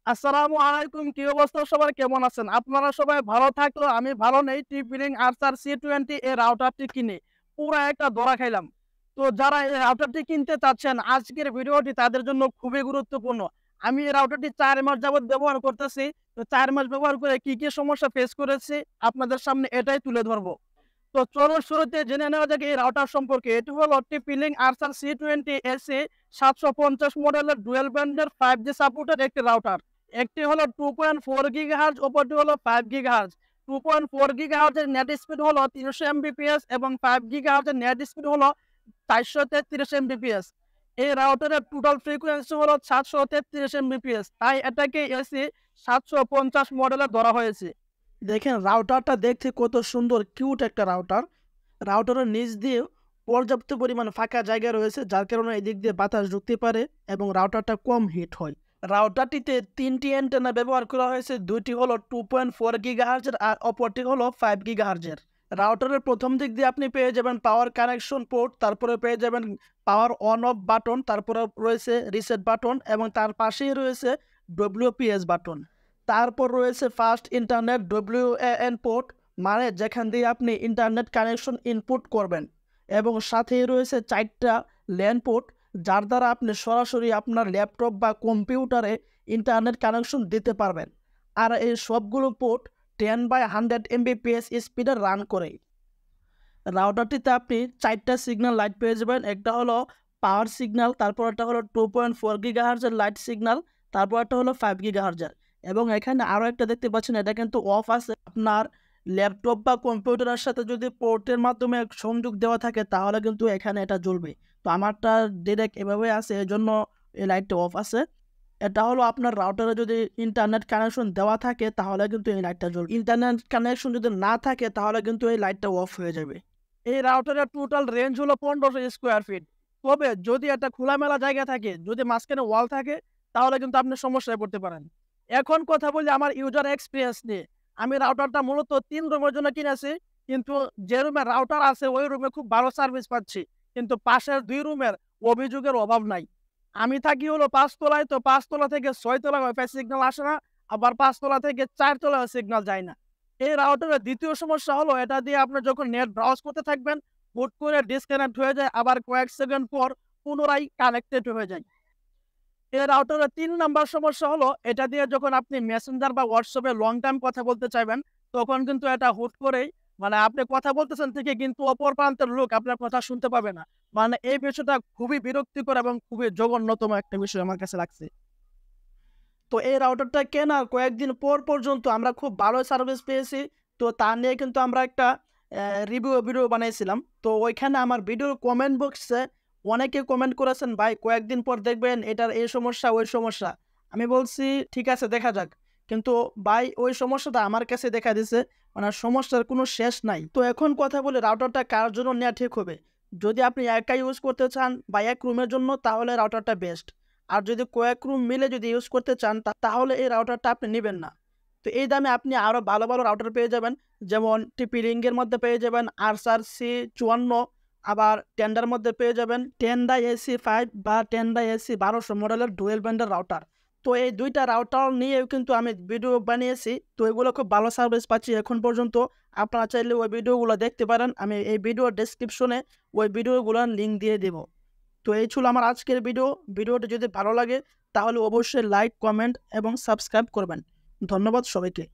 আসসালামু আলাইকুম। কি অবস্থা সবার, কেমন আছেন? আপনারা সবাই ভালো থাকলেও আমি ভালো নেই। tplink আরসার c20 এই রাউটারটি কিনে পুরা একটা ধরা খাইলাম। তো যারা এই রাউটারটি কিনতে চাচ্ছেন, আজকের ভিডিওটি তাদের জন্য খুবই গুরুত্বপূর্ণ। আমি এই রাউটারটি ৪ মাস যাবৎ ব্যবহার করতেছি। তো ৪ মাস ব্যবহার করে কি সমস্যা ফেস করেছি আপনাদের সামনে এটাই তুলে ধরবো। তো চলুন শুরুতে জেনে নেওয়া যাক এই রাউটার সম্পর্কে। এটি হলো tplink আরসার c20 এসি 750 মডেলের ডুয়াল ব্যান্ডের 5G সাপোর্টেড একটি রাউটার। একটি হলো 2.4 গিগাহার্জ, অপরটি হলো 5 গিগাহার্জ। 2.4 গিগাহার্জের নেট স্পিড হলো 300 এমবিপিএস এবং 5 গিগাহার্জের নেট স্পিড হলো 433 এমবিপিএস। এই রাউটারের টোটাল ফ্রিকোয়েন্সি হলো 733 এমবিপিএস, তাই এটাকে এসি 750 মডেলে ধরা হয়েছে। দেখেন রাউটারটা দেখতে কত সুন্দর, কিউট একটা রাউটার। রাউটারের নিচ দিয়ে পর্যাপ্ত পরিমাণ ফাঁকা জায়গা রয়েছে, যার কারণে এদিক দিয়ে বাতাস ঢুকতে পারে এবং রাউটারটা কম হিট হয়। রাউটারটিতে 3টি অ্যান্টেনা ব্যবহার করা হয়েছে, দুইটি হলো 2.4 গিগাহার্জের আর অপরটি হলো 5 গিগাহার্জের। রাউটারের প্রথম দিক দিয়ে আপনি পেয়ে যাবেন পাওয়ার কানেকশন পোর্ট, তারপরে পেয়ে যাবেন পাওয়ার অন অফ বাটন, তারপরে রয়েছে রিসেট বাটন এবং তার পাশেই রয়েছে ডব্লিউপিএস বাটন। তারপর রয়েছে ফাস্ট ইন্টারনেট ডব্লিউএএন পোর্ট, মানে যেখান দিয়ে আপনি ইন্টারনেট কানেকশন ইনপুট করবেন, এবং সাথেই রয়েছে 4টা ল্যান পোর্ট, যার দ্বারা আপনি সরাসরি আপনার ল্যাপটপ বা কম্পিউটারে ইন্টারনেট কানেকশন দিতে পারবেন। আর এই সবগুলো পোর্ট 10/100 এমবিপিএস স্পিডে রান করে। রাউটারটিতে আপনি 4টা সিগন্যাল লাইট পেয়ে যাবেন। একটা হলো পাওয়ার সিগন্যাল, তারপর একটা হলো 2.4 গিগাহার্জের লাইট সিগন্যাল, তারপর একটা হলো 5 গিগাহার্জের। এবং এখানে আরও একটা দেখতে পাচ্ছেন, এটা কিন্তু অফ আছে। আপনার ল্যাপটপ বা কম্পিউটারের সাথে যদি পোর্টের মাধ্যমে সংযোগ দেওয়া থাকে তাহলে কিন্তু এখানে এটা জ্বলবে। তো আমারটা ডিরেক্ট এভাবে আছে, এই জন্য এই লাইটটা অফ আছে। এটা হলো আপনার রাউটারে যদি ইন্টারনেট কানেকশন দেওয়া থাকে তাহলে কিন্তু এই লাইটটা জ্বলবে। ইন্টারনেট কানেকশন যদি না থাকে তাহলে কিন্তু এই লাইটটা অফ হয়ে যাবে। এই রাউটারের টোটাল রেঞ্জ হলো 1500 স্কোয়ার ফিট। তবে যদি একটা খোলামেলা জায়গা থাকে, যদি মাঝখানে ওয়াল থাকে, তাহলে কিন্তু আপনি সমস্যায় পড়তে পারেন। এখন কথা বলি আমার ইউজার এক্সপিরিয়েন্স নিয়ে। আমি রাউটারটা মূলত 3 রুমের জন্য কিনেছি, কিন্তু যে রুমে রাউটার আছে ওই রুমে খুব ভালো সার্ভিস পাচ্ছি, কিন্তু পাশের 2 রুমের অভিযোগের অভাব নাই। আমি থাকি হলো 5 তলায়, তো 5 তলা থেকে 6 তলায় ওয়াইফাই সিগন্যাল আসে না, আবার 5 তলা থেকে 4 তলায় সিগন্যাল যায় না। এই রাউটারের দ্বিতীয় সমস্যা হলো, এটা দিয়ে আপনি যখন নেট ব্রাউজ করতে থাকবেন, হুট করে ডিসকানেক্ট হয়ে যায়, আবার কয়েক সেকেন্ড পর পুনরায় কানেক্টেড হয়ে যায়। এই রাউটারের 3 নাম্বার সমস্যা হলো, এটা দিয়ে যখন আপনি মেসেঞ্জার বা হোয়াটসঅ্যাপে লং টাইম কথা বলতে চাইবেন, তখন কিন্তু এটা হুট করেই, মানে আপনি কথা বলতেছেন ঠিকই কিন্তু অপর প্রান্তের লোক আপনার কথা শুনতে পাবে না। মানে এই বিষয়টা খুবই বিরক্তিকর এবং খুবই জঘন্যতম একটা বিষয় আমার কাছে লাগছে। তো এই রাউটারটা কেনার কয়েকদিন পর পর্যন্ত আমরা খুব ভালো সার্ভিস পেয়েছি। তো তা নিয়ে কিন্তু আমরা একটা ভিডিও বানিয়েছিলাম। তো ওইখানে আমার ভিডিওর কমেন্ট বক্সে অনেকে কমেন্ট করেছেন, ভাই কয়েকদিন পর দেখবেন এটার এই সমস্যা ওই সমস্যা। আমি বলছি ঠিক আছে দেখা যাক, কিন্তু ভাই ওই সমস্যাটা আমার কাছে দেখা দিছে, মানে সমস্যার কোনো শেষ নাই। তো এখন কথা বলি রাউটারটা কার জন্য নেওয়া ঠিক হবে। যদি আপনি একা ইউজ করতে চান বা এক রুমের জন্য তাহলে রাউটারটা বেস্ট। আর যদি কয়েক রুম মিলে যদি ইউজ করতে চান তাহলে এই রাউটারটা আপনি নেবেন না। তো এই দামে আপনি আরও ভালো ভালো রাউটার পেয়ে যাবেন, যেমন টিপিলিংকের মধ্যে পেয়ে যাবেন আরসার C54, আবার টেন্ডার মধ্যে পেয়ে যাবেন টেন্ডা AC5 বা টেন্ডা AC1200 মডেলের ডুয়েল ব্যান্ডের রাউটার। তো এই দুইটা রাউটার নিয়েও কিন্তু আমি ভিডিও বানিয়েছি। তো এগুলো খুব ভালো সার্ভিস পাচ্ছি এখন পর্যন্ত। আপনারা চাইলে ওই ভিডিওগুলো দেখতে পারেন, আমি এই ভিডিওর ডেসক্রিপশনে ওই ভিডিওগুলোর লিঙ্ক দিয়ে দেবো। তো এই ছিল আমার আজকের ভিডিওটি যদি ভালো লাগে তাহলে অবশ্যই লাইক, কমেন্ট এবং সাবস্ক্রাইব করবেন। ধন্যবাদ সবাইকে।